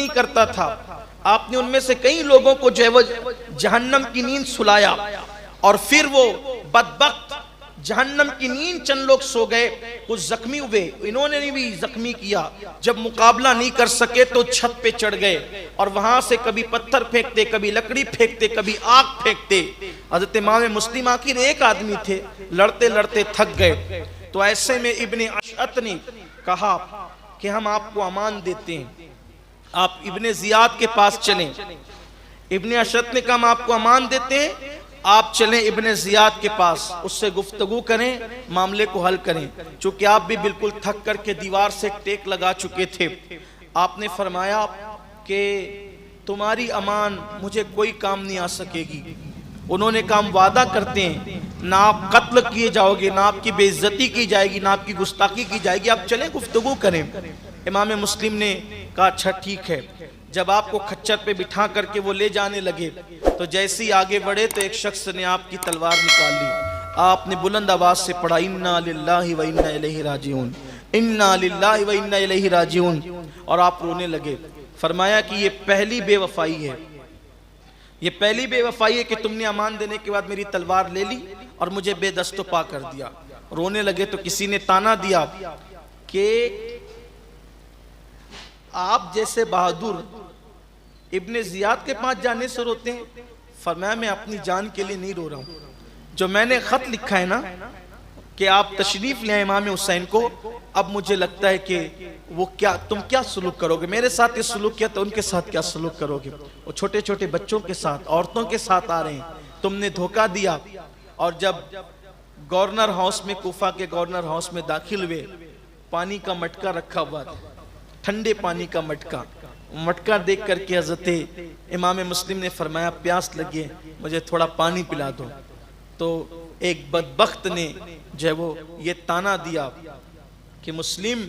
نہیں کرتا تھا. آپ نے ان میں سے کئی لوگوں کو جو ہے وہ جہنم کی نیند سلایا, اور پھر وہ بدبخت جہنم کی نیند چند لوگ سو گئے, کچھ زخمی ہوئے, انہوں نے بھی زخمی کیا. جب مقابلہ نہیں کر سکے تو چھت پہ چڑھ گئے اور وہاں سے کبھی پتھر پھینکتے, کبھی لکڑی پھینکتے, کبھی آگ پھینکتے. حضرت امام مسلم آخر ایک آدمی تھے, لڑتے لڑتے تھک گئے. تو ایسے میں ابن اشعث نے کہا کہ ہم آپ کو امان دیتے ہیں, آپ ابن زیاد کے پاس چلیں. ابن اشعث نے کہا ہم آپ کو امان دیتے ہیں, آپ چلیں ابن زیاد کے پاس, اس سے گفتگو کریں, معاملے کو حل کریں. چونکہ آپ بھی بالکل تھک کر کے دیوار سے ٹیک لگا چکے تھے. آپ نے فرمایا کہ تمہاری امان مجھے کوئی کام نہیں آ سکے گی. انہوں نے کہا ہم وعدہ کرتے ہیں, نہ آپ قتل کیے جاؤ گے, نہ آپ کی بے عزتی کی جائے گی, نہ آپ کی گستاخی کی جائے گی, آپ چلیں گفتگو کریں. امام مسلم نے کہا اچھا ٹھیک ہے. جب آپ کو کھچر پہ بٹھا کر کے وہ لے جانے لگے تو جیسے ہی آگے بڑھے تو ایک شخص نے آپ کی تلوار نکال لی. آپ نے بلند آواز سے پڑھا انا للہ و انا الیہ راجعون, انا للہ و انا الیہ راجعون, اور آپ رونے لگے. فرمایا کہ یہ پہلی بے وفائی ہے, یہ پہلی بے وفائی ہے کہ تم نے امان دینے کے بعد میری تلوار لے لی اور مجھے بے دست و پا کر دیا. رونے لگے تو کسی نے تانا دیا کہ آپ جیسے بہادر ابن زیاد کے پاس جانے سے روتے ہیں. فرمایا میں اپنی جان کے لیے نہیں رو رہا ہوں, جو میں نے خط لکھا ہے نا کہ آپ تشریف لیں امام حسین کو, اب مجھے لگتا ہے کہ وہ تم کیا سلوک کرو گے, میرے ساتھ یہ سلوک کیا تو ان کے ساتھ کیا سلوک کرو گے. وہ چھوٹے چھوٹے بچوں کے ساتھ, عورتوں کے ساتھ آ رہے ہیں, تم نے دھوکہ دیا. اور جب گورنر ہاؤس میں, کوفہ کے گورنر ہاؤس میں داخل ہوئے, پانی کا مٹکا رکھا ہوا تھا, ٹھنڈے پانی کا مٹکا دیکھ کر کے حضرت امام مسلم نے فرمایا پیاس لگی ہے, مجھے تھوڑا پانی پلا دو. تو ایک بدبخت نے جو ہے وہ یہ تانا دیا کہ مسلم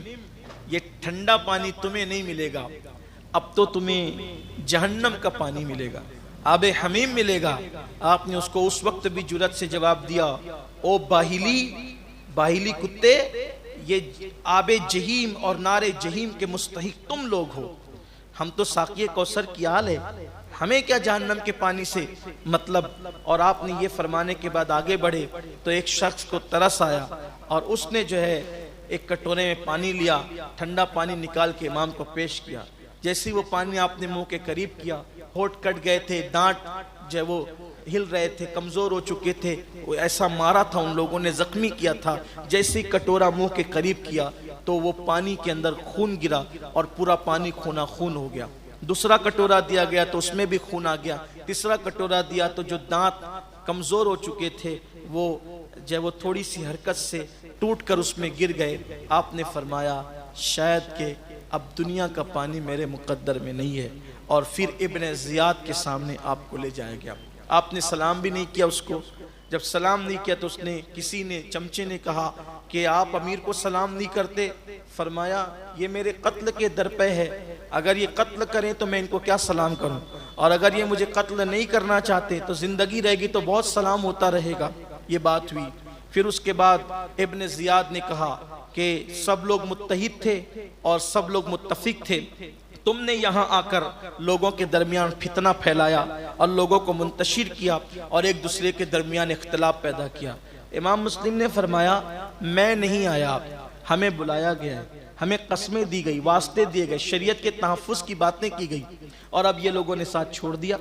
یہ ٹھنڈا پانی تمہیں نہیں ملے گا, اب تو تمہیں جہنم کا پانی ملے گا, آب حمیم ملے گا. آپ نے اس کو اس وقت بھی جرأت سے جواب دیا, او باہلی کتے, یہ آب جہیم اور نار جہیم کے مستحق تم لوگ ہو, ہم تو ساقی کوثر کی آل ہے, ہمیں کیا جہنم کے پانی سے مطلب. اور آپ نے یہ فرمانے کے بعد آگے بڑھے تو ایک شخص کو ترس آیا اور اس نے جو ہے ایک کٹورے میں پانی لیا, ٹھنڈا پانی نکال کے امام کو پیش کیا. جیسے وہ پانی آپ نے منہ کے قریب کیا, ہونٹ کٹ گئے تھے, دانت جو ہے وہ ہل رہے تھے, کمزور ہو چکے تھے, وہ ایسا مارا تھا ان لوگوں نے, زخمی کیا تھا. جیسے ہی کٹورا منہ کے قریب کیا تو وہ پانی کے اندر خون گرا اور پورا پانی خونا خون ہو گیا. دوسرا کٹورا دیا گیا تو اس میں بھی خون آ گیا. تیسرا کٹورا دیا تو جو دانت کمزور ہو چکے تھے وہ جو ہے وہ تھوڑی سی حرکت سے ٹوٹ کر اس میں گر گئے. آپ نے فرمایا شاید کہ اب دنیا کا پانی میرے مقدر میں نہیں ہے, اور پھر ابن زیاد کے سامنے آپ کو لے جایا گیا. آپ نے سلام بھی نہیں کیا اس کو. جب سلام نہیں کیا تو اس نے, کسی نے, چمچے نے کہا کہ آپ امیر کو سلام نہیں کرتے. فرمایا یہ میرے قتل کے در پہ ہے, اگر یہ قتل کریں تو میں ان کو کیا سلام کروں, اور اگر یہ مجھے قتل نہیں کرنا چاہتے تو زندگی رہے گی تو بہت سلام ہوتا رہے گا. یہ بات ہوئی. پھر اس کے بعد ابن زیاد نے کہا کہ سب لوگ متحد تھے اور سب لوگ متفق تھے, تم نے یہاں آ کر لوگوں کے درمیان فتنہ پھیلایا اور لوگوں کو منتشر کیا اور ایک دوسرے کے درمیان اختلاف پیدا کیا. امام مسلم نے فرمایا میں نہیں آیا, ہمیں بلایا گیا ہے, ہمیں قسمیں دی گئی, واسطے دیے گئے, شریعت کے تحفظ کی باتیں کی گئی, اور اب یہ لوگوں نے ساتھ چھوڑ دیا.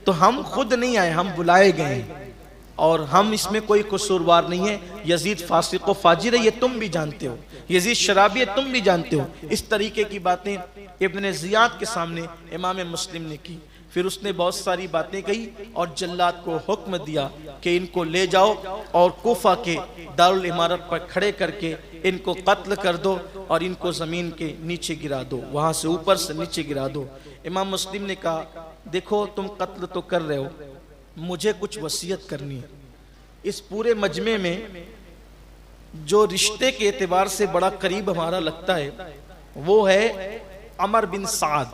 تو ہم خود نہیں آئے, ہم بلائے گئے ہیں, اور ہم اس میں کوئی قصوروار نہیں ہے. یزید فاسق و فاجر ہے, یہ تم بھی جانتے ہو, یزید شرابی ہے, تم بھی جانتے ہو. اس طریقے کی باتیں ابن زیاد کے سامنے امام مسلم نے کی. پھر اس نے بہت ساری باتیں کہی اور جلاد کو حکم دیا کہ ان کو لے جاؤ اور کوفہ کے دارالامارت پر کھڑے کر کے ان کو قتل کر دو اور ان کو زمین کے نیچے گرا دو, وہاں سے اوپر سے نیچے گرا دو. امام مسلم نے کہا دیکھو تم قتل تو کر رہے ہو, مجھے کچھ وصیت کرنی ہے. اس پورے مجمع میں جو رشتے کے اعتبار سے بڑا قریب ہمارا لگتا ہے وہ ہے عمر بن سعد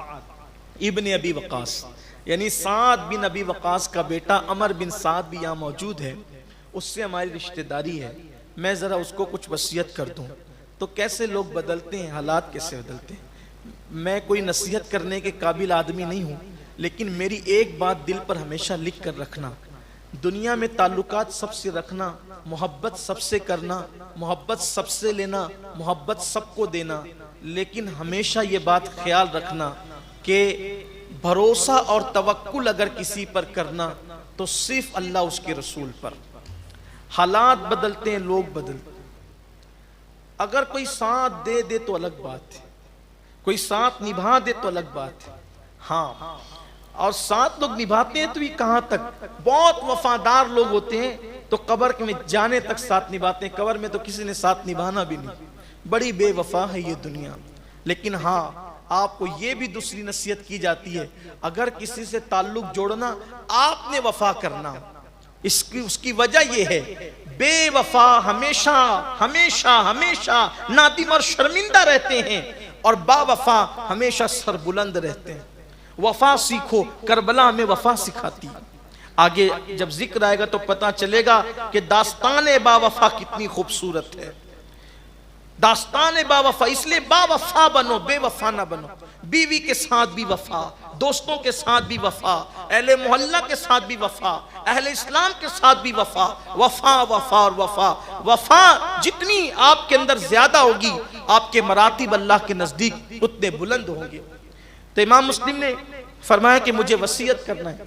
ابن ابی وقاص, یعنی سعد بن ابی وقاص کا بیٹا عمر بن سعد بھی یہاں موجود ہے, اس سے ہماری رشتہ داری ہے. میں ذرا اس کو کچھ وصیت کر دوں. تو کیسے لوگ بدلتے ہیں, حالات کیسے بدلتے ہیں. میں کوئی نصیحت کرنے کے قابل آدمی نہیں ہوں، لیکن میری ایک بات دل پر ہمیشہ لکھ کر رکھنا، دنیا میں تعلقات سب سے رکھنا، محبت سب سے کرنا، محبت سب سے لینا، محبت سب کو دینا، لیکن ہمیشہ یہ بات خیال رکھنا کہ بھروسہ اور توکل اگر کسی پر کرنا تو صرف اللہ اس کے رسول پر۔ حالات بدلتے ہیں، لوگ بدلتے ہیں، اگر کوئی ساتھ دے دے تو الگ بات ہے، کوئی ساتھ نبھا دے تو الگ بات ہے، ہاں، اور ساتھ لوگ نبھاتے ہیں تو یہ کہاں تک، بہت وفادار لوگ ہوتے ہیں تو قبر میں جانے تک ساتھ نبھاتے ہیں، قبر میں تو کسی نے ساتھ نبھانا بھی نہیں، بڑی بے وفا ہے یہ دنیا۔ لیکن ہاں، آپ کو یہ بھی دوسری نصیحت کی جاتی ہے، اگر کسی سے تعلق جوڑنا آپ نے وفا کرنا، اس کی وجہ یہ ہے، بے وفا ہمیشہ ہمیشہ ہمیشہ نادم اور شرمندہ رہتے ہیں، اور با وفا ہمیشہ سر بلند رہتے ہیں۔ وفا سیکھو، کربلا میں وفا سکھاتی۔ آگے جب ذکر آئے گا تو پتہ چلے گا کہ داستان با وفا کتنی خوبصورت ہے، داستان با وفا، اس لیے با وفا بنو، بے وفا نہ بنو، بیوی کے ساتھ بھی وفا، دوستوں کے ساتھ بھی وفا، اہل محلہ کے ساتھ بھی وفا، اہل اسلام کے ساتھ بھی وفا، وفا وفا اور وفا، وفا جتنی آپ کے اندر زیادہ ہوگی آپ کے مراتب اللہ کے نزدیک اتنے بلند ہوں گے۔ تو امام مسلم نے فرمایا کہ مجھے وصیت کرنا ہے۔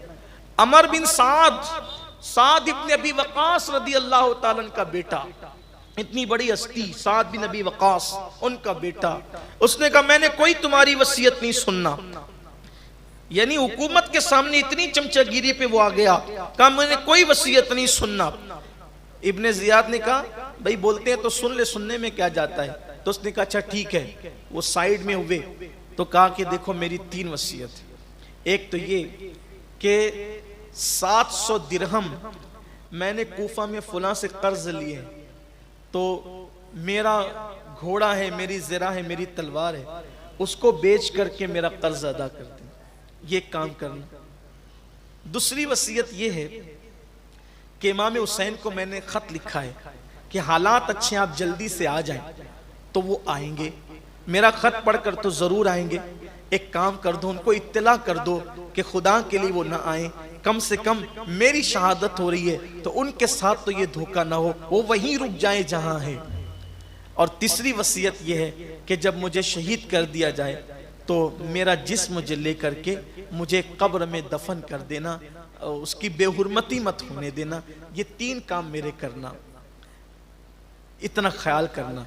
عمر بن سعد ابن ابی وقاص رضی اللہ تعالیٰ کا بیٹا، اتنی بڑی ہستی سعد بن ابی وقاص، ان کا بیٹا، اس نے کہا میں نے کوئی تمہاری وصیت نہیں سننا، یعنی حکومت کے سامنے اتنی چمچہ گیری پہ وہ آ گیا، کہا میں نے کوئی وصیت نہیں سننا۔ ابن زیاد نے کہا بھائی بولتے ہیں تو سن لے، سننے میں کیا جاتا ہے، تو اس نے کہا اچھا ٹھیک ہے، وہ سائیڈ میں ہوئے تو کہا کہ دیکھو میری 3 وصیت ہے، ایک تو یہ کہ 700 درہم میں نے کوفہ میں فلاں سے قرض لیے، تو میرا گھوڑا ہے، میری زرہ ہے، میری تلوار ہے، اس کو بیچ کر کے میرا قرض ادا کر دیں، یہ کام کرنا۔ دوسری وصیت یہ ہے کہ امام حسین کو میں نے خط لکھا ہے کہ حالات اچھے آپ جلدی سے آ جائیں، تو وہ آئیں گے، میرا خط پڑھ کر تو ضرور آئیں گے، ایک کام کر دو ان کو اطلاع کر دو کہ خدا کے لیے وہ نہ آئیں، کم سے کم میری شہادت ہو رہی ہے تو ان کے ساتھ تو یہ دھوکہ نہ ہو، وہ وہیں رک جائیں جہاں ہے۔ اور تیسری وصیت یہ ہے کہ جب مجھے شہید کر دیا جائے تو میرا جسم مجھے لے کر کے مجھے قبر میں دفن کر دینا، اس کی بے حرمتی مت ہونے دینا، یہ 3 کام میرے کرنا، اتنا خیال کرنا۔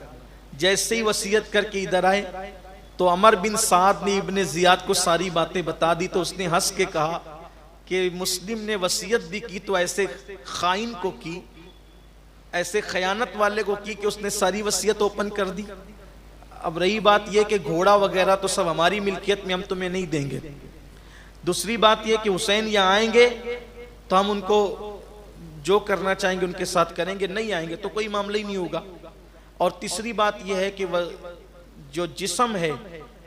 جیسے ہی وصیت کر کے ادھر آئے تو عمر بن سعد نے ابن زیاد کو ساری باتیں بتا دی، تو اس نے ہنس کے کہا کہ مسلم نے وصیت بھی کی تو ایسے خائن کو کی، ایسے خیانت والے کو کی کہ اس نے ساری وصیت اوپن کر دی۔ اب رہی بات یہ کہ گھوڑا وغیرہ تو سب ہماری ملکیت میں، ہم تمہیں نہیں دیں گے۔ دوسری بات یہ کہ حسین یہاں آئیں گے تو ہم ان کو جو کرنا چاہیں گے ان کے ساتھ کریں گے، نہیں آئیں گے تو کوئی معاملہ ہی نہیں ہوگا۔ اور تیسری بات یہ ہے کہ جو جسم ہے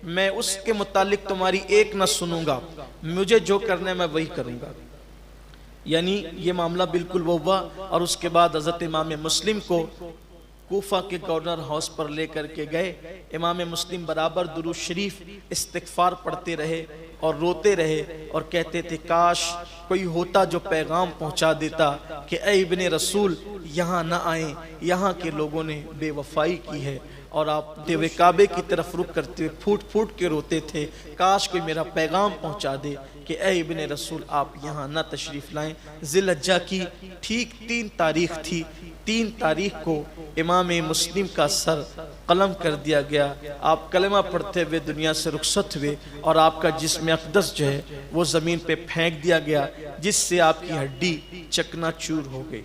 میں اس کے متعلق تمہاری ایک نہ سنوں گا، مجھے جو کرنا ہے میں وہی کروں گا۔ یعنی یہ معاملہ بالکل وہ ہوا، اور اس کے بعد حضرت امام مسلم کو کوفہ کے گورنر ہاؤس پر لے کر کے گئے۔ امام مسلم برابر درود شریف استغفار پڑھتے رہے اور روتے رہے اور کہتے تھے کاش کوئی ہوتا جو پیغام پہنچا دیتا کہ اے ابن رسول یہاں نہ آئیں، یہاں کے لوگوں نے بے وفائی کی ہے۔ اور آپ دیوے کعبے کی طرف رخ کرتے ہوئے پھوٹ پھوٹ کے روتے تھے، کاش کوئی میرا پیغام پہنچا دے کہ اے ابن رسول آپ یہاں نہ تشریف لائیں۔ ذی الحجہ کی ٹھیک 3 تاریخ تھی، 3 تاریخ کو امام مسلم کا سر قلم کر دیا گیا، آپ کلمہ پڑھتے ہوئے دنیا سے رخصت ہوئے، اور آپ کا جسم اقدس جو ہے وہ زمین پہ پھینک دیا گیا، جس سے آپ کی ہڈی چکنا چور ہو گئی،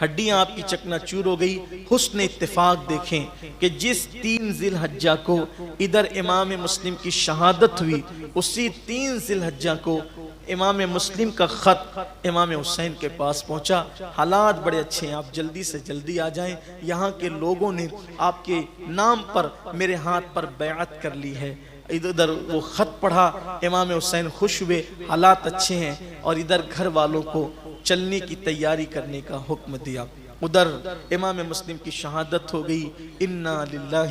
ہڈیاں آپ کی چکنا چور ہو گئی۔ حسن اتفاق دیکھیں کہ جس 3 ذی الحجہ کو ادھر امام مسلم کی شہادت ہوئی، اسی 3 ذی الحجہ کو امام مسلم کا خط امام حسین کے پاس پہنچا۔ حالات بڑے اچھے ہیں، آپ جلدی سے جلدی آ جائیں، یہاں کے لوگوں نے آپ کے نام پر میرے ہاتھ پر بیعت کر لی ہے۔ ادھر وہ خط پڑھا، امام حسین خوش ہوئے، حالات اچھے ہیں، اور ادھر گھر والوں کو چلنے کی تیاری کرنے کا حکم دیا۔ ادھر امام مسلم کی شہادت ہو گئی، انا للہ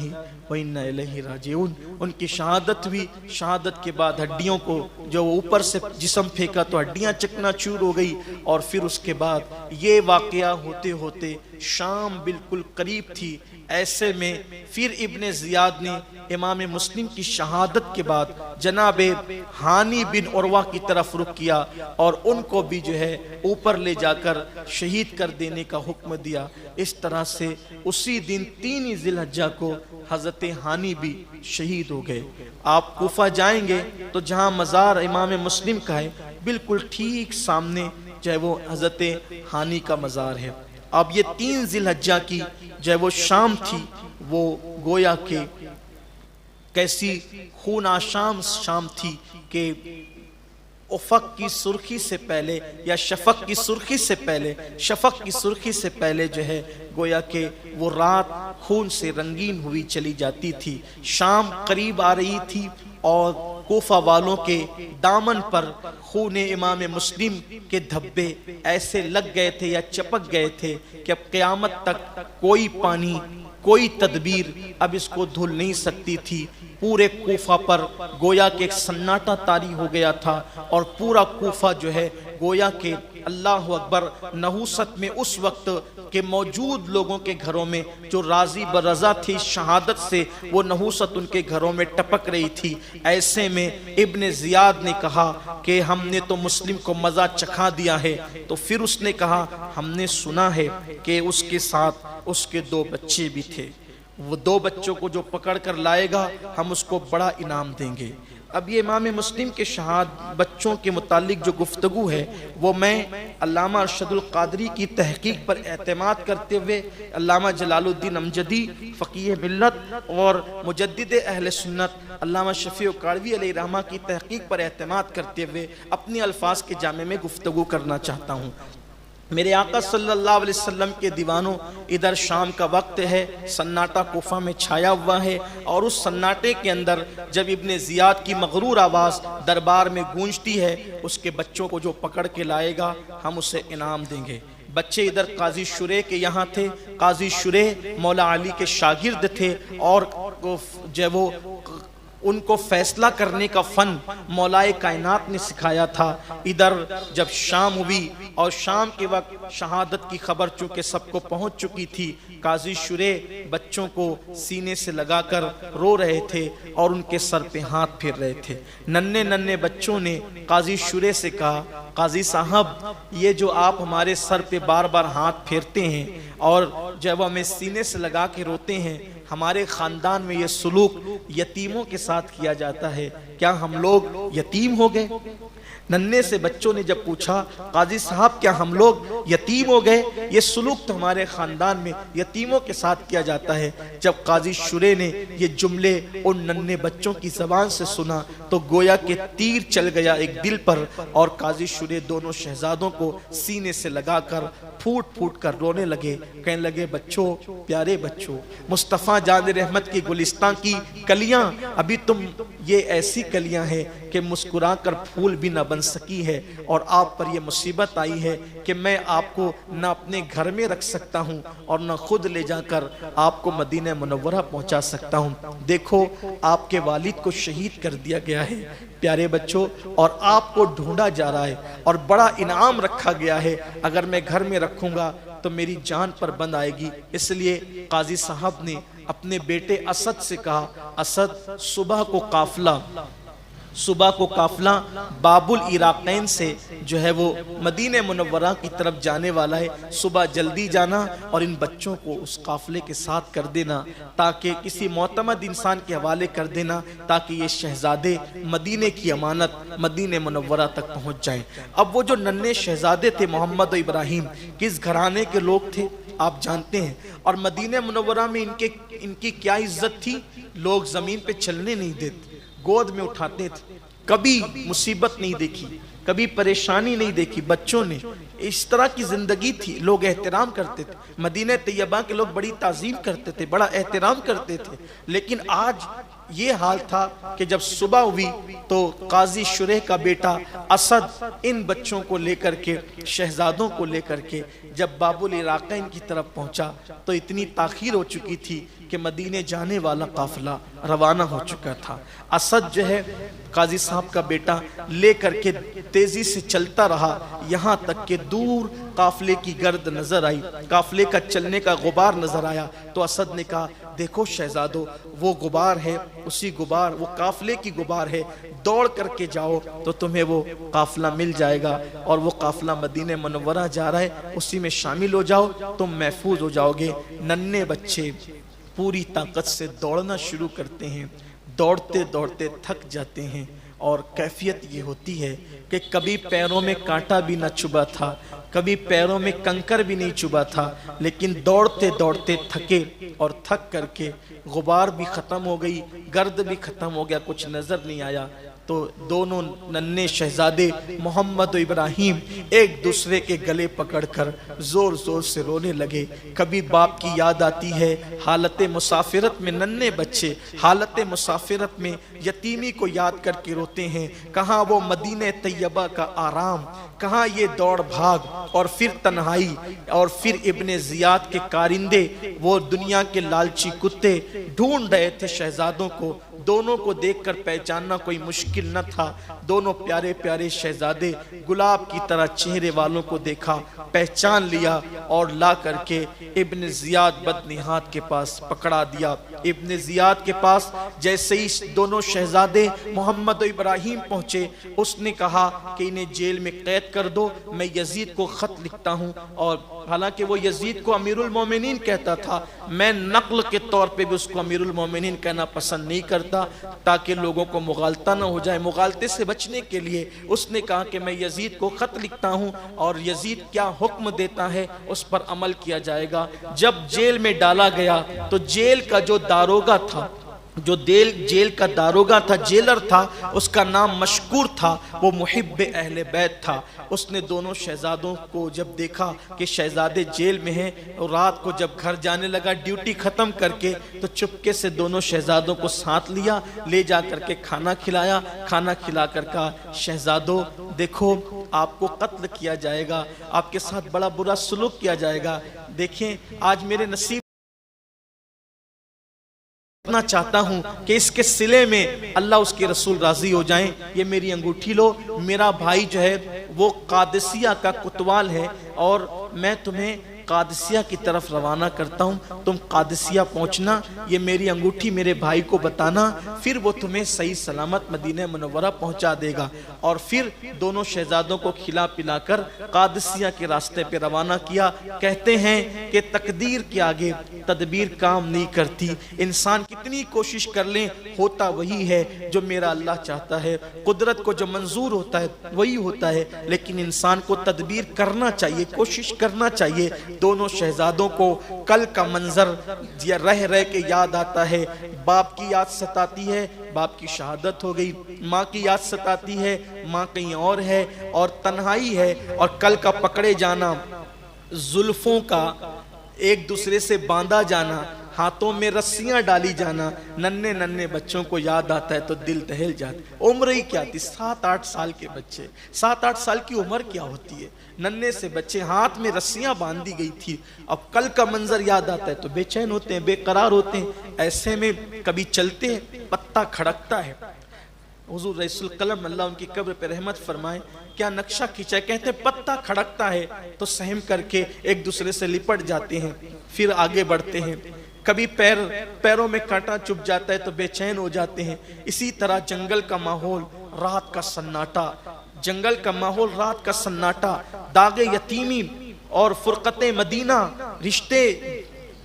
و انا الیہ راجعون، ان کی شہادت ہوئی۔ شہادت کے بعد ہڈیوں کو جو اوپر سے جسم پھینکا تو ہڈیاں چکنا چور ہو گئی، اور پھر اس کے بعد یہ واقعہ ہوتے ہوتے شام بالکل قریب تھی، ایسے میں پھر ابن زیاد نے امام مسلم کی شہادت کے بعد جناب ہانی بن عروہ کی طرف رخ کیا، اور ان کو بھی جو ہے اوپر لے جا کر شہید کر دینے کا حکم دیا۔ اس طرح سے اسی دن 3 ذی الحجہ کو حضرت ہانی بھی شہید ہو گئے۔ آپ کوفہ جائیں گے تو جہاں مزار امام مسلم کا ہے بالکل ٹھیک سامنے جو ہے وہ حضرت ہانی کا مزار ہے۔ اب یہ 3 ذی الحجہ کی جو ہے وہ شام تھی، وہ گویا کہ کیسی خون آشام شام تھی کہ افق کی سرخی سے پہلے یا شفق کی سرخی سے پہلے جو ہے گویا کہ وہ رات خون سے رنگین ہوئی چلی جاتی تھی۔ شام قریب آ رہی تھی اور کوفہ والوں کے دامن پر خون امام مسلم کے دھبے ایسے لگ گئے تھے یا چپک گئے تھے کہ اب قیامت تک کوئی پانی، کوئی تدبیر اب اس کو دھل نہیں سکتی تھی۔ پورے کوفہ پر گویا کہ ایک سناٹا طاری ہو گیا تھا، اور پورا کوفہ جو ہے گویا کہ اللہ اکبر نحوست میں اس وقت کے موجود لوگوں کے گھروں میں جو راضی برضا تھی شہادت سے، وہ نحوست ان کے گھروں میں ٹپک رہی تھی۔ ایسے میں ابن زیاد نے کہا کہ ہم نے تو مسلم کو مزہ چکھا دیا ہے، تو پھر اس نے کہا ہم نے سنا ہے کہ اس کے ساتھ اس کے 2 بچے بھی تھے، وہ 2 بچوں کو جو پکڑ کر لائے گا ہم اس کو بڑا انعام دیں گے۔ اب یہ امام مسلم کے بچوں کے متعلق جو گفتگو ہے وہ میں علامہ ارشد القادری کی تحقیق پر اعتماد کرتے ہوئے، علامہ جلال الدین امجدی فقیہ ملت اور مجدد اہل سنت علامہ شفیع کاروی علیہ رحمہ کی تحقیق پر اعتماد کرتے ہوئے اپنی الفاظ کے جامع میں گفتگو کرنا چاہتا ہوں۔ میرے آقا صلی اللہ علیہ وسلم کے دیوانوں، ادھر شام کا وقت ہے، سناٹا کوفہ میں چھایا ہوا ہے، اور اس سناٹے کے اندر جب ابن زیاد کی مغرور آواز دربار میں گونجتی ہے، اس کے بچوں کو جو پکڑ کے لائے گا ہم اسے انعام دیں گے۔ بچے ادھر قاضی شریح کے یہاں تھے، قاضی شریح مولا علی کے شاگرد تھے، اور جو وہ ان کو فیصلہ کرنے کا فن مولا کائنات نے سکھایا تھا۔ ادھر جب شام ہوئی اور شام کے وقت شہادت کی خبر چونکہ سب کو پہنچ چکی تھی، قاضی شریح بچوں کو سینے سے لگا کر رو رہے تھے اور ان کے سر پہ ہاتھ پھیر رہے تھے۔ ننھے بچوں نے قاضی شریح سے کہا، قاضی صاحب یہ جو آپ ہمارے سر پہ بار بار ہاتھ پھیرتے ہیں اور جب ہمیں سینے سے لگا کے روتے ہیں، ہمارے خاندان میں یہ سلوک یتیموں کے ساتھ کیا جاتا ہے، کیا ہم لوگ یتیم ہو گئے؟ ننھے سے بچوں نے جب پوچھا، قاضی صاحب کیا ہم لوگ یتیم ہو گئے؟ یہ سلوک تو ہمارے خاندان میں یتیموں کے ساتھ کیا جاتا ہے۔ جب قاضی شریح نے یہ جملے ان ننھے بچوں کی زبان سے سنا تو گویا کہ تیر چل گیا ایک دل پر، اور قاضی شریح دونوں شہزادوں کو سینے سے لگا کر پھوٹ پھوٹ کر رونے لگے، کہنے لگے بچوں، پیارے بچوں، مصطفیٰ جان رحمت کی گلستان کی کلیاں، ابھی تم یہ ایسی کلیاں ہیں کہ مسکرا کر پھول بھی نہ بن سکی ہے، اور آپ پر یہ مصیبت آئی ہے کہ میں آپ کو نہ اپنے گھر میں رکھ سکتا ہوں اور نہ خود لے جا کر آپ کو مدینہ منورہ پہنچا سکتا ہوں۔ دیکھو آپ کے والد کو شہید کر دیا گیا ہے پیارے بچوں، اور آپ کو ڈھونڈا جا رہا ہے اور بڑا انعام رکھا گیا ہے، اگر میں گھر میں رکھوں گا تو میری جان پر بند آئے گی۔ اس لیے قاضی صاحب نے اپنے بیٹے اسد سے کہا، اسد صبح کو قافلہ باب العراقین سے جو ہے وہ مدینہ منورہ کی طرف جانے والا ہے، صبح جلدی جانا اور ان بچوں کو اس قافلے کے ساتھ کر دینا، تاکہ کسی معتمد انسان کے حوالے کر دینا، تاکہ یہ شہزادے مدینہ کی امانت مدینہ منورہ تک پہنچ جائیں۔ اب وہ جو ننھے شہزادے تھے محمد و ابراہیم، کس گھرانے کے لوگ تھے آپ جانتے ہیں، اور مدینہ منورہ میں ان کی کیا عزت تھی، لوگ زمین پہ چلنے نہیں دیتے، گود میں اٹھاتے تھے، کبھی مصیبت نہیں دیکھی، کبھی پریشانی نہیں دیکھی بچوں نے، اس طرح کی زندگی تھی، لوگ احترام کرتے تھے، مدینہ طیبہ کے لوگ بڑی تعظیم کرتے تھے، بڑا احترام کرتے تھے۔ لیکن آج یہ حال تھا کہ جب صبح ہوئی تو قاضی شریح کا بیٹا اسد ان بچوں کو لے کر کے، شہزادوں کو لے کر کے جب باب العراقین کی طرف پہنچا تو اتنی تاخیر ہو چکی تھی کہ مدینے جانے والا قافلہ روانہ ہو چکا تھا۔ اسد جو ہے قاضی صاحب کا بیٹا لے کر کے تیزی سے چلتا رہا، یہاں تک کہ دور قافلے کی گرد نظر آئی، قافلے کا چلنے کا غبار نظر آیا تو اسد نے کہا دیکھو شہزادو، وہ غبار ہے، اسی غبار، وہ قافلے کی غبار ہے، دوڑ کر کے جاؤ تو تمہیں وہ قافلہ مل جائے گا، اور وہ قافلہ مدینہ منورہ جا رہا ہے، اسی میں شامل ہو جاؤ، تم محفوظ ہو جاؤ گے۔ ننھے بچے پوری طاقت سے دوڑنا شروع کرتے ہیں، دوڑتے دوڑتے تھک جاتے ہیں، اور کیفیت یہ ہوتی ہے کہ کبھی پیروں میں کانٹا بھی نہ چبھا تھا، کبھی پیروں میں کنکر بھی نہیں چبھا تھا، لیکن دوڑتے دوڑتے تھکے، اور تھک کر کے غبار بھی ختم ہو گئی، گرد بھی ختم ہو گیا، کچھ نظر نہیں آیا، تو دونوں ننھے شہزادے محمد و ابراہیم ایک دوسرے کے گلے پکڑ کر زور زور سے رونے لگے۔ کبھی باپ کی یاد آتی ہے، حالت مسافرت میں ننھے بچے حالت مسافرت میں یتیمی کو یاد کر کے روتے ہیں، کہاں وہ مدینہ طیبہ کا آرام، کہاں یہ دوڑ بھاگ، اور پھر تنہائی، اور پھر ابن زیاد کے کارندے، وہ دنیا کے لالچی کتے ڈھونڈ رہے تھے شہزادوں کو، دونوں کو دیکھ کر پہچاننا کوئی مشکل نہ تھا، دونوں پیارے پیارے شہزادے، گلاب کی طرح چہرے والوں کو دیکھا، پہچان لیا، اور لا کر کے ابن زیاد بدنہاد کے پاس پکڑا دیا۔ ابن زیاد کے پاس جیسے ہی دونوں شہزادے محمد و ابراہیم پہنچے، اس نے کہا کہ انہیں جیل میں قید کر دو، میں یزید کو خط لکھتا ہوں، اور حالانکہ وہ یزید کو امیر المومنین کہتا تھا، میں نقل کے طور پہ بھی اس کو امیر المومنین کہنا پسند نہیں کرتا تاکہ لوگوں کو مغالطہ نہ ہو جائے، مغالطے سے بچنے کے لیے اس نے کہا کہ میں یزید کو خط لکھتا ہوں، اور یزید کیا حکم دیتا ہے اس پر عمل کیا جائے گا۔ جب جیل میں ڈالا گیا تو جیل کا جو داروغہ تھا، جو جیل کا داروغہ تھا، جیلر تھا، اس کا نام مشکور تھا، وہ محب اہل بیت تھا۔ اس نے دونوں شہزادوں کو جب دیکھا کہ شہزادے جیل میں ہیں، اور رات کو جب گھر جانے لگا ڈیوٹی ختم کر کے، تو چپکے سے دونوں شہزادوں کو ساتھ لیا، لے جا کر کے کھانا کھلایا، کھانا کھلا کر کہا شہزادوں دیکھو آپ کو قتل کیا جائے گا، آپ کے ساتھ بڑا برا سلوک کیا جائے گا، دیکھیں آج میرے نصیب اتنا چاہتا ہوں کہ اس کے صلے میں اللہ اس کے رسول راضی ہو جائیں، یہ میری انگوٹھی لو، میرا بھائی جو ہے وہ قادسیہ کا کوتوال ہے، اور میں تمہیں قادسیہ کی طرف روانہ کرتا ہوں، تم قادسیہ پہنچنا، یہ میری انگوٹھی میرے بھائی کو بتانا، پھر وہ تمہیں صحیح سلامت مدینہ منورہ پہنچا دے گا۔ اور پھر دونوں شہزادوں کو کھلا پلا کر قادسیہ کے راستے پہ روانہ کیا۔ کہتے ہیں کہ تقدیر کے آگے تدبیر کام نہیں کرتی، انسان کتنی کوشش کر لیں ہوتا وہی ہے جو میرا اللہ چاہتا ہے، قدرت کو جو منظور ہوتا ہے وہی ہوتا ہے، لیکن انسان کو تدبیر کرنا چاہیے، کوشش کرنا چاہیے۔ دونوں شہزادوں کو کل کا منظر رہ کے یاد آتا ہے، باپ کی یاد ستاتی ہے، باپ کی شہادت ہو گئی، ماں کی یاد ستاتی ہے، ماں کہیں اور ہے، اور تنہائی ہے، اور کل کا پکڑے جانا، زلفوں کا ایک دوسرے سے باندھا جانا، ہاتھوں میں رسیاں ڈالی جانا، ننھے ننھے بچوں کو یاد آتا ہے تو دل دہل جاتا ہے۔ عمر ہی کیا تھی، 7-8 سال کے بچے، 7-8 سال کی عمر کیا ہوتی ہے، ننھے سے بچے، ہاتھ میں رسیاں باندھی گئی تھی، اب کل کا منظر یاد آتا ہے تو بے چین ہوتے ہیں، بے قرار ہوتے ہیں۔ ایسے میں کبھی چلتے ہیں پتا کھڑکتا ہے، حضور رئیس القلم اللہ ان کی قبر پہ رحمت فرمائے، کیا نقشہ کھینچا ہے، کہتے ہیں پتا کھڑکتا ہے تو سہم کر کے ایک دوسرے سے لپٹ جاتے ہیں، پھر آگے بڑھتے ہیں۔ کبھی پیروں میں کانٹا چبھ جاتا ہے تو بے چین ہو جاتے ہیں۔ اسی طرح جنگل کا ماحول، رات کا سناٹا، جنگل کا ماحول، رات کا سناٹا، داغ یتیمی اور فرقت مدینہ،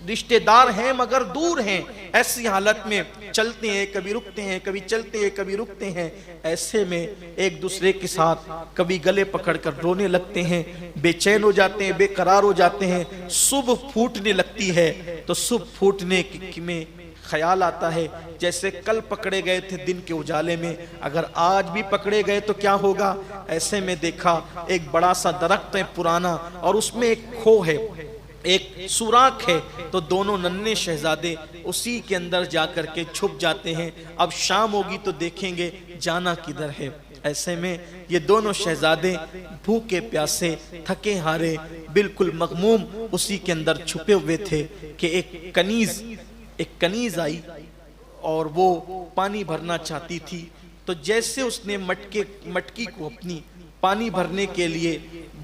رشتے دار ہیں مگر دور ہیں، ایسی حالت میں چلتے ہیں، کبھی رکتے ہیں، کبھی چلتے ہیں، کبھی رکتے ہیں۔ ایسے میں ایک دوسرے کے ساتھ کبھی گلے پکڑ کر رونے لگتے ہیں، بے چین ہو جاتے ہیں، بے قرار ہو جاتے ہیں۔ صبح پھوٹنے لگتی ہے تو صبح پھوٹنے میں خیال آتا ہے جیسے کل پکڑے گئے تھے دن کے اجالے میں، اگر آج بھی پکڑے گئے تو کیا ہوگا۔ ایسے میں دیکھا ایک بڑا سا درخت ہے پرانا، اور اس میں ایک کھو ہے، ایک سوراخ ہے، تو دونوں ننھے شہزادے اسی کے اندر جا کر کے چھپ جاتے ہیں۔ اب شام ہوگی تو دیکھیں گے جانا کدھر ہے۔ ایسے میں یہ دونوں شہزادے بھوکے پیاسے تھکے ہارے بالکل مغموم اسی کے اندر چھپے ہوئے تھے کہ ایک کنیز آئی اور وہ پانی بھرنا چاہتی تھی۔ تو جیسے اس نے مٹکی کو اپنی پانی بھرنے کے لیے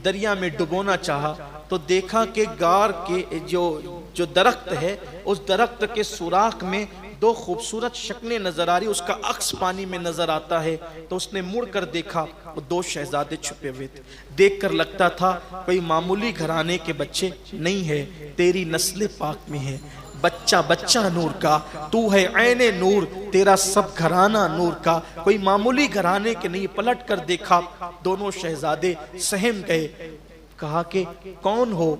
دریا میں ڈبونا چاہا تو دیکھا کہ گار کے جو درخت ہے اس درخت کے سوراخ میں دو خوبصورت شکلیں نظر آ رہی، اس کا عکس پانی میں نظر آتا ہے۔ تو اس نے مڑ کر دیکھا، وہ دو شہزادے چھپے ہوئے تھے۔ دیکھ کر لگتا تھا کوئی معمولی گھرانے کے بچے نہیں ہے، تیری نسل پاک میں ہے، بچہ بچہ نور کا، تو ہے عین نور، تیرا سب گھرانہ نور کا، کوئی معمولی گھرانے کے نہیں۔ پلٹ کر دیکھا، دونوں شہزادے سہم گئے۔ کہا کہ کون ہو؟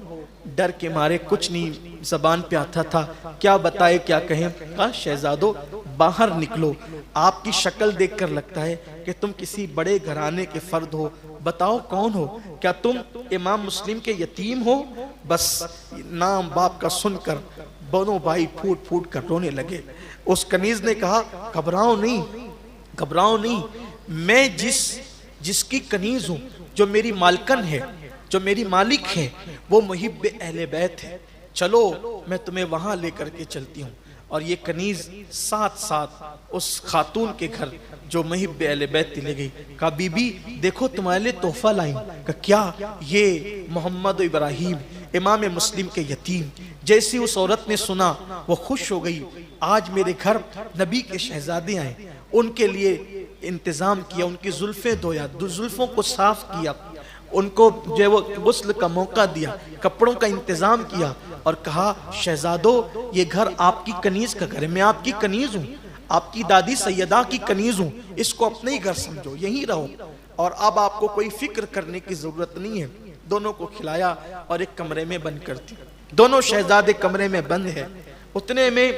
ڈر کے مارے کچھ نہیں زبان پہ آتا تھا، کیا بتائے کیا کہیں؟ کہا شہزادو باہر نکلو، آپ کی شکل دیکھ کر لگتا ہے کہ تم کسی بڑے گھرانے کے فرد ہو، بتاؤ کون ہو؟ کیا تم امام مسلم کے یتیم ہو؟ بس نام باپ کا سن کر دونوں بھائی پھوٹ پھوٹ کر رونے لگے۔ اس کنیز نے کہا گھبراؤ نہیں، میں جس کی کنیز ہوں، جو میری مالکن ہے، جو میری مالک ہے، وہ محب اہل بیت ہے، چلو میں تمہیں وہاں لے کر کے چلتی ہوں۔ اور یہ کنیز ساتھ اس خاتون کے گھر جو محب اہل بیت لے گئی۔ کہا بی بی دیکھو تمہارے لئے تحفہ لائیں۔ کہا کیا؟ یہ محمد و ابراہیم امام مسلم کے یتیم۔ جیسی اس عورت نے سنا وہ خوش ہو گئی، آج میرے گھر نبی کے شہزادے آئے، ان کے لیے انتظام کیا، ان کی زلفیں دھویا، زلفوں کو صاف کیا، ان کو جو وہ غسل کا موقع دیا، کپڑوں کا انتظام کیا، اور کہا شہزادو یہ گھر آپ کی کنیز کا گھر ہے، میں آپ کی کنیز ہوں، آپ کی دادی سیدہ کی کنیز ہوں، اس کو اپنے ہی گھر سمجھو، یہیں رہو، اور اب آپ کو کوئی فکر کرنے کی ضرورت نہیں ہے۔ دونوں کو کھلایا اور ایک کمرے میں بند کر دی۔ دونوں شہزادے کمرے میں بند ہیں۔ اتنے میں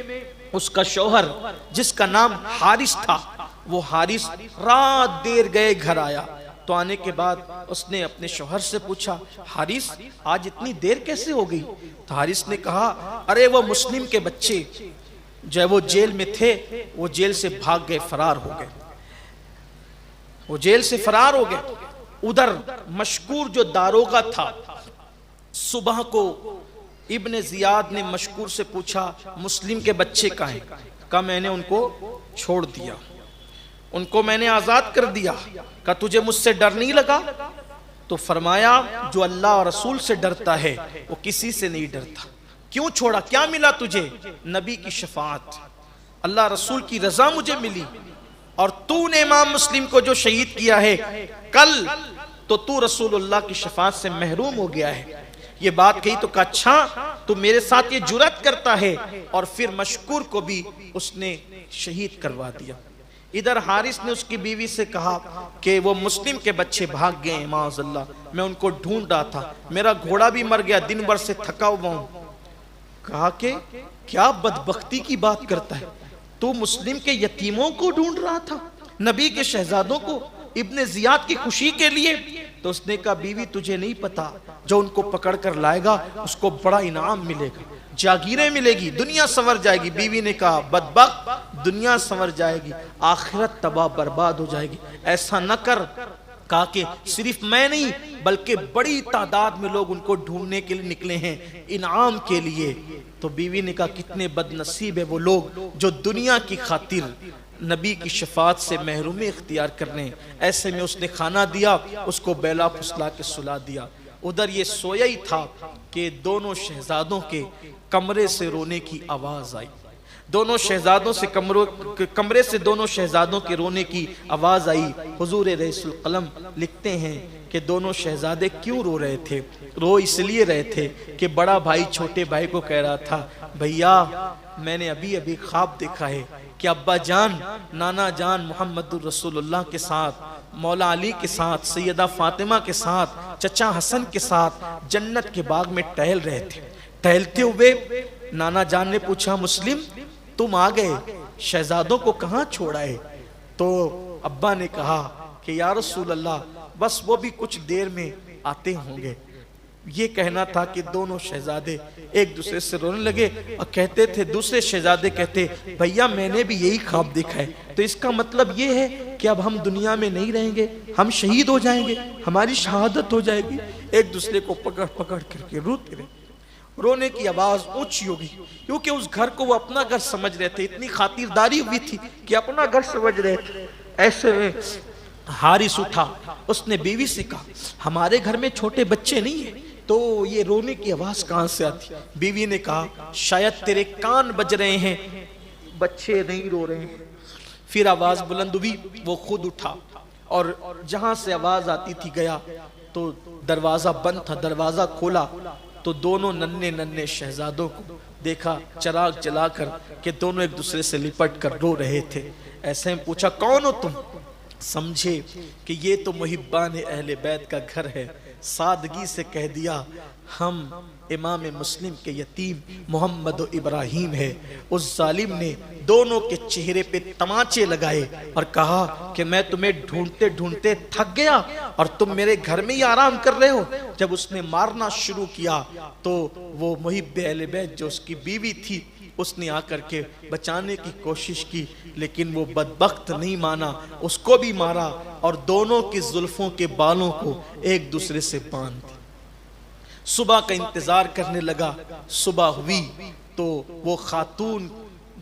اس کا شوہر جس کا نام حارث تھا، وہ حارث رات دیر گئے گھر آیا۔ تو آنے کے بعد اس نے اپنے شوہر سے پوچھا حارث آج اتنی دیر کیسے ہو گئی؟ تو حارث نے کہا ارے وہ مسلم کے بچے جو ہے وہ جیل میں تھے، وہ جیل سے بھاگ گئے، فرار ہو گئے، وہ جیل سے فرار ہو گئے۔ ادھر مشکور جو داروغہ تھا، صبح کو ابن زیاد نے مشکور سے پوچھا مسلم کے بچے کہاں ہیں؟ کہا میں نے ان کو چھوڑ دیا، ان کو میں نے آزاد کر دیا۔ کہا تجھے مجھ سے ڈر نہیں لگا؟ تو فرمایا جو اللہ اور رسول سے ڈرتا ہے وہ کسی سے نہیں ڈرتا۔ کیوں چھوڑا؟ کیا ملا تجھے؟ نبی کی شفاعت، اللہ رسول کی رضا مجھے ملی، اور تو نے امام مسلم کو جو شہید کیا ہے کل تو تو رسول اللہ کی شفاعت سے محروم ہو گیا ہے۔ یہ بات کہی تو کہا اچھا تو میرے ساتھ یہ جرات کرتا ہے، اور پھر مشکور کو بھی اس نے شہید کروا دیا۔ ادھر حارث نے اس کی بیوی سے کہا کہ وہ مسلم کے بچے بھاگ گئے ہیں معاذ اللہ، میں ان کو ڈھونڈ رہا تھا، میرا گھوڑا بھی مر گیا، دن بھر سے تھکا ہوا ہوں۔ کہا کہ کیا بدبختی کی بات کرتا ہے، تو مسلم کے یتیموں کو ڈھونڈ رہا تھا، نبی کے شہزادوں کو، ابن زیاد کی خوشی کے لیے؟ تو اس نے کہا بیوی تجھے نہیں پتا، جو ان کو پکڑ کر لائے گا اس کو بڑا انعام ملے گا، جاگیریں ملے گی، دنیا سنور جائے گی۔ بیوی نے کہا بدبخت، دنیا سنور جائے گی، آخرت تباہ برباد ہو جائے گی، ایسا نہ کر۔ کہا کہ صرف میں نہیں بلکہ بڑی تعداد میں لوگ ان کو ڈھونڈنے کے لیے نکلے ہیں انعام کے لیے۔ تو بیوی نے کہا کتنے بد نصیب ہے وہ لوگ جو دنیا کی خاطر نبی کی شفاعت سے محرومی اختیار کرنے۔ ایسے میں اس نے کھانا دیا، اس کو بیلا پھسلا کے سلا دیا۔ ادھر یہ سویا ہی تھا کہ دونوں شہزادوں کے کمرے سے رونے کی آواز آئی، دونوں شہزادوں سے کمرے سے دونوں شہزادوں کے رونے کی آواز آئی۔ حضور رئیس القلم لکھتے ہیں کہ دونوں شہزادے کیوں رو رہے تھے؟ رو اس لیے رہے تھے کہ بڑا بھائی چھوٹے بھائی کو کہہ رہا تھا بھیا میں نے ابھی خواب دیکھا ہے کہ ابا جان نانا جان محمد الرسول اللہ کے ساتھ، مولا علی کے ساتھ، سیدہ فاطمہ کے ساتھ، چچا حسن کے ساتھ جنت کے باغ میں ٹہل رہے تھے۔ ٹہلتے ہوئے نانا جان نے پوچھا مسلم تم آ گئے، شہزادوں کو کہاں چھوڑا ہے؟ تو ابا نے کہا کہ یا رسول اللہ بس وہ بھی کچھ دیر میں آتے ہوں گے۔ یہ کہنا تھا کہ دونوں شہزادے ایک دوسرے سے رونے لگے اور کہتے تھے، دوسرے شہزادے کہتے بھیا میں نے بھی یہی خواب دیکھا ہے، تو اس کا مطلب یہ ہے کہ اب ہم دنیا میں نہیں رہیں گے، ہم شہید ہو جائیں گے، ہماری شہادت ہو جائے گی۔ ایک دوسرے کو پکڑ پکڑ کر کے روتے رہے۔ رونے کی آواز اونچی ہوگی کیونکہ اس گھر کو وہ اپنا گھر سمجھ رہے تھے، اتنی خاطرداری ہوئی تھی کہ اپنا گھر سمجھ رہے تھے۔ ایسے میں حارث اٹھا، اس نے بیوی سے کہا ہمارے گھر میں چھوٹے بچے نہیں ہیں تو یہ رونے کی آواز کہاں سے آتی؟ بیوی نے کہا شاید تیرے کان بج رہے ہیں، بچے نہیں رو رہے ہیں۔ پھر آواز بلند ہوئی، وہ خود اٹھا اور جہاں سے آواز آتی تھی گیا تو دروازہ بند تھا، دروازہ کھولا تو دونوں ننھے ننھے شہزادوں کو دیکھا چراغ جلا کر کہ دونوں ایک دوسرے سے لپٹ کر رو رہے تھے۔ ایسے میں پوچھا کون ہو تم؟ سمجھے کہ یہ تو محبان اہل بیت کا گھر ہے، سادگی سے کہہ دیا ہم امام مسلم کے یتیم محمد و ابراہیم ہے۔ اس ظالم نے دونوں کے چہرے پہ تماچے لگائے اور کہا کہ میں تمہیں ڈھونڈتے ڈھونڈتے تھک گیا اور تم میرے گھر میں ہی آرام کر رہے ہو۔ جب اس نے مارنا شروع کیا تو وہ محب اہل بیت جو اس کی بیوی تھی اس نے آ کر کے بچانے کی کوشش کی، لیکن وہ بدبخت نہیں مانا، اس کو بھی مارا اور دونوں کی زلفوں کے بالوں کو ایک دوسرے سے باندھ دیا۔ صبح کا انتظار کرنے لگا، صبح ہوئی تو وہ خاتون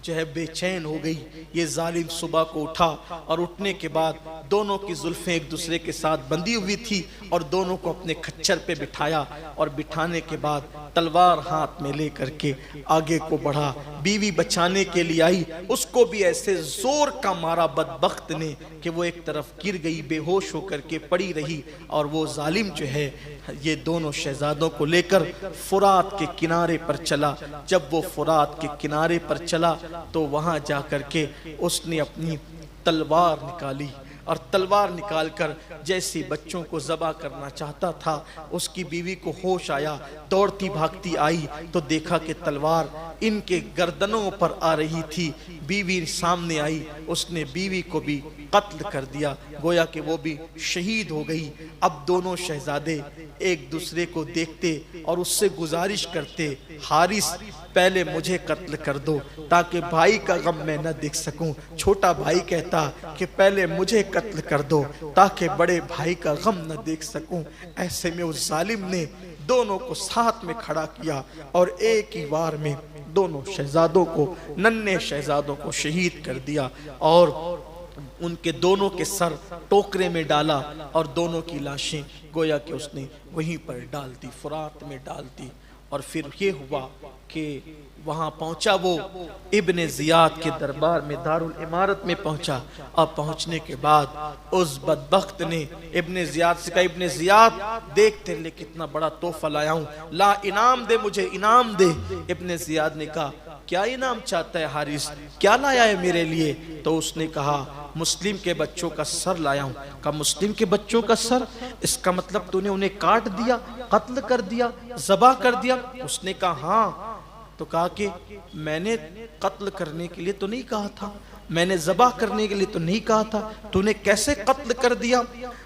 جو ہے بے چین ہو گئی۔ یہ ظالم صبح کو اٹھا اور اٹھنے کے بعد دونوں کی زلفیں ایک دوسرے کے ساتھ بندھی ہوئی تھی اور دونوں کو اپنے کھچر پہ بٹھایا اور بٹھانے کے بعد تلوار ہاتھ میں لے کر کے آگے کو بڑھا۔ بیوی بچانے کے لیے آئی، اس کو بھی ایسے زور کا مارا بدبخت نے کہ وہ ایک طرف گر گئی، بے ہوش ہو کر کے پڑی رہی اور وہ ظالم جو ہے یہ دونوں شہزادوں کو لے کر فرات کے کنارے پر چلا۔ جب وہ فرات کے کنارے پر چلا تو وہاں جا کر کے اس نے اپنی تلوار نکالی اور تلوار نکال کر جیسی بچوں کو ذبح کرنا چاہتا تھا، اس کی بیوی کو ہوش آیا، دوڑتی بھاگتی آئی تو دیکھا کہ تلوار ان کے گردنوں پر آ رہی تھی۔ بیوی سامنے آئی، اس نے بیوی کو بھی قتل کر دیا، گویا کہ وہ بھی شہید ہو گئی۔ اب دونوں شہزادے ایک دوسرے کو دیکھتے اور اس سے گزارش کرتے حارث پہلے مجھے قتل کر دو تاکہ بھائی کا غم میں نہ دیکھ سکوں۔ چھوٹا بھائی کہتا کہ پہلے مجھے قتل کر دو تاکہ بڑے بھائی کا غم نہ دیکھ سکوں۔ ایسے میں اس ظالم نے دونوں کو ساتھ میں کھڑا کیا اور ایک ہی وار میں دونوں شہزادوں کو، ننھے شہزادوں کو شہید کر دیا اور ان کے دونوں کے سر ٹوکرے میں ڈالا اور دونوں کی لاشیں گویا کہ اس نے وہیں پر ڈال دی، فرات میں ڈال دی۔ اور پھر یہ ہوا کہ وہاں پہنچا، وہ ابن زیاد کے دربار میں دارالامارت میں پہنچا۔ اب پہنچنے کے بعد اس بدبخت نے ابن زیاد سے کہا ابن زیاد دیکھ تیرے لئے کتنا بڑا تحفہ لایا ہوں، لا انعام دے، مجھے انعام دے۔ ابن زیاد نے کہا کیا انعام چاہتا ہے حارث، کیا لایا ہے میرے لیے؟ تو اس نے کہا مسلم کے بچوں کا سر لایا ہوں۔ کہا مسلم کے بچوں کا سر، اس کا مطلب تو نے انہیں کاٹ دیا، قتل کر دیا، ذبح کر دیا؟ اس نے کہا ہاں۔ تو کہا کہ میں نے قتل کرنے کے لیے تو نہیں کہا تھا، میں نے ذبح کرنے کے لیے تو نہیں کہا تھا، تو نے کیسے قتل کر دیا؟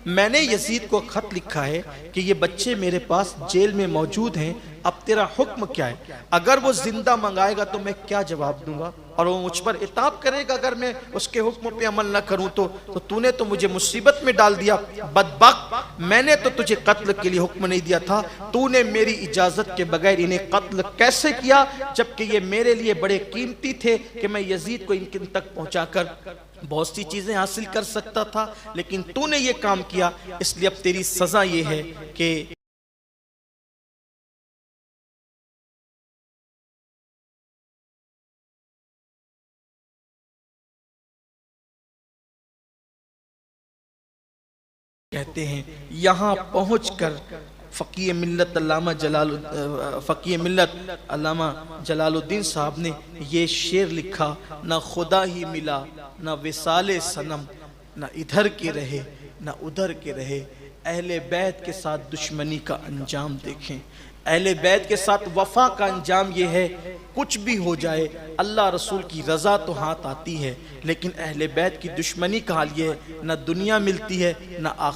میں نے یزید کو خط لکھا ہے کہ یہ بچے میرے پاس جیل میں موجود ہیں، اب تیرا حکم کیا ہے؟ اگر وہ زندہ منگائے گا تو میں کیا جواب دوں گا اور وہ مجھ پر عتاب کرے گا اگر میں اس کے حکم پہ عمل نہ کروں تو نے تو مجھے مصیبت میں ڈال دیا۔ بدبخت، میں نے تو تجھے قتل کے لیے حکم نہیں دیا تھا، تو نے میری اجازت کے بغیر انہیں قتل کیسے کیا جبکہ یہ میرے لیے بڑے قیمتی تھے کہ میں یزید کو ان تک پہنچا کر بہت سی چیزیں حاصل کر سکتا تھا، لیکن تو نے یہ کام کیا، اس لیے اب تیری سزا یہ ہے کہ کہتے ہیں یہاں پہنچ کر فقیہ ملت علامہ جلال الدین صاحب نے یہ شعر لکھا، نہ خدا ہی ملا نہ وصال صنم، نہ ادھر کے رہے نہ ادھر کے رہے، اہل بیت کے ساتھ دشمنی کا انجام دیکھیں۔ اہل بیت کے ساتھ وفا کا انجام یہ ہے کچھ بھی ہو جائے اللہ رسول کی رضا تو ہاتھ آتی ہے، لیکن اہل بیت کی دشمنی کا حال یہ ہے نہ دنیا ملتی ہے نہ آخرت۔